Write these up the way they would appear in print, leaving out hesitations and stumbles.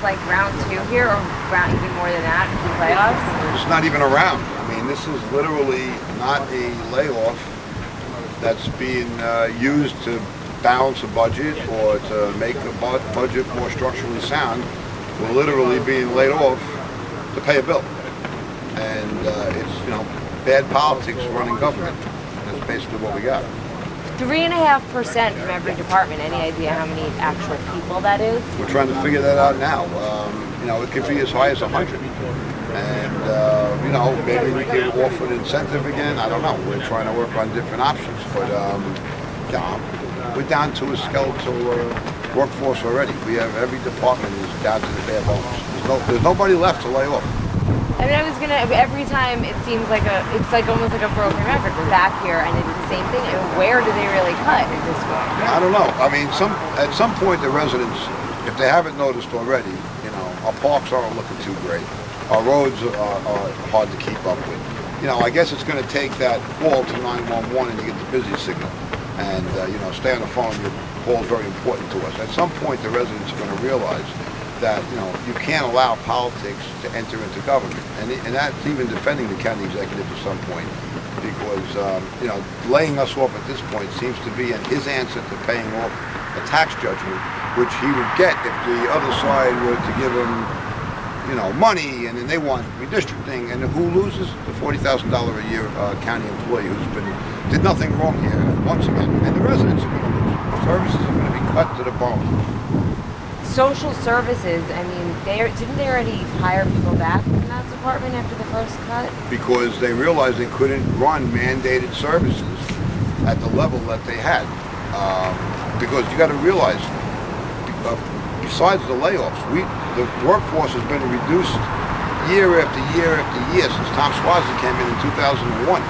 like round 2 here, or round even more than that, with layoffs? It's not even a round. I mean, this is literally not a layoff that's being used to balance a budget or to make the budget more structurally sound. We're literally being laid off to pay a bill. And it's, bad politics running government. That's basically what we got. 3.5% from every department. Any idea how many actual people that is? We're trying to figure that out now. It could be as high as 100. And, maybe we can offer an incentive again. I don't know. We're trying to work on different options. But, we're down to a skeletal workforce already. We have every department is down to the bare bones. There's nobody left to lay off. I mean, every time it seems like it's like almost like a broken record. We're back here and it's the same thing. And where do they really cut at this point? I don't know. I mean, at some point the residents, if they haven't noticed already, our parks aren't looking too great. Our roads are hard to keep up with. I guess it's going to take that call to 911 and you get the busy signal. And, stay on the phone. Your call is very important to us. At some point the residents are going to realize that you can't allow politics to enter into government, and that's even defending the county executive at some point, because laying us off at this point seems to be his answer to paying off a tax judgment, which he would get if the other side were to give him money, and then they want redistricting, and who loses? The $40,000 a year county employee did nothing wrong here once again, and the residents are going to lose. Services are going to be cut to the bone. Social services, I mean, didn't they already hire people back in that department after the first cut? Because they realized they couldn't run mandated services at the level that they had. Because you got to realize, besides the layoffs, the workforce has been reduced year after year after year since Tom Swazi came in 2001.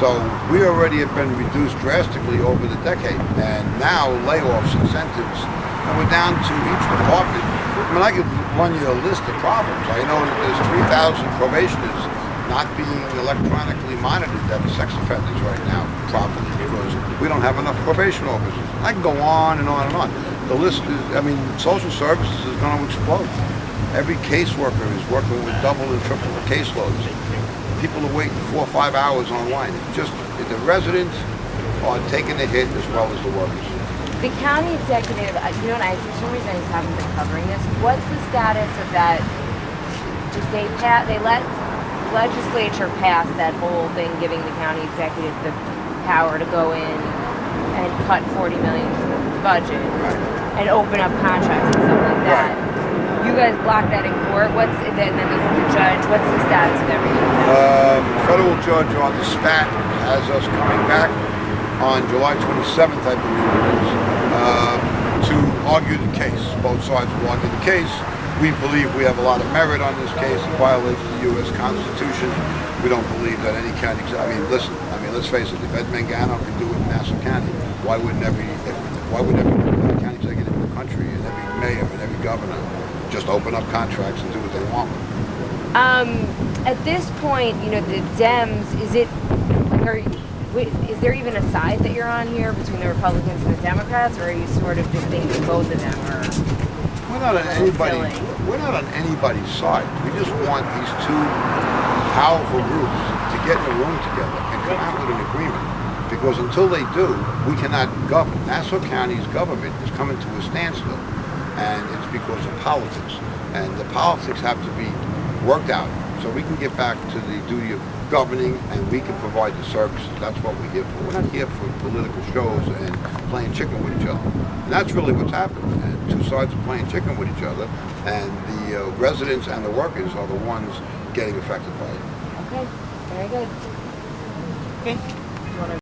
So we already have been reduced drastically over the decade, and now layoffs, incentives. And we're down to each department. I mean, I could run you a list of problems. I know that there's 3,000 probationers not being electronically monitored that are sex offenders right now properly because we don't have enough probation officers. I can go on and on and on. The list is, social services is going to explode. Every caseworker is working with double and triple the caseloads. People are waiting 4 or 5 hours online. The residents are taking the hit as well as the workers. The county executive, and for some reason I just haven't been covering this. What's the status of that? They let the legislature pass that whole thing, giving the county executive the power to go in and cut $40 million from the budget and open up contracts and stuff like that. You guys blocked that in court. And then the judge. What's the status of everything? Federal judge on the spat has us coming back on July 27th, I believe it is, to argue the case. Both sides will argue the case. We believe we have a lot of merit on this case. It violates the U.S. Constitution. We don't believe that any county, let's face it, if Ed Mangano can do it in Nassau County, why wouldn't every county executive in the country and every mayor and every governor just open up contracts and do what they want? At this point, the Dems, is there even a side that you're on here between the Republicans and the Democrats, or are you sort of just thinking both of them are? We're not on anybody's side. We just want these two powerful groups to get in a room together and come out with an agreement. Because until they do, we cannot govern. Nassau County's government is coming to a standstill, and it's because of politics. And the politics have to be worked out so we can get back to the duty of governing, and we can provide the services. That's what we're here for. We're not here for political shows and playing chicken with each other. And that's really what's happening. And two sides are playing chicken with each other, and the residents and the workers are the ones getting affected by it. Okay, very good. Okay.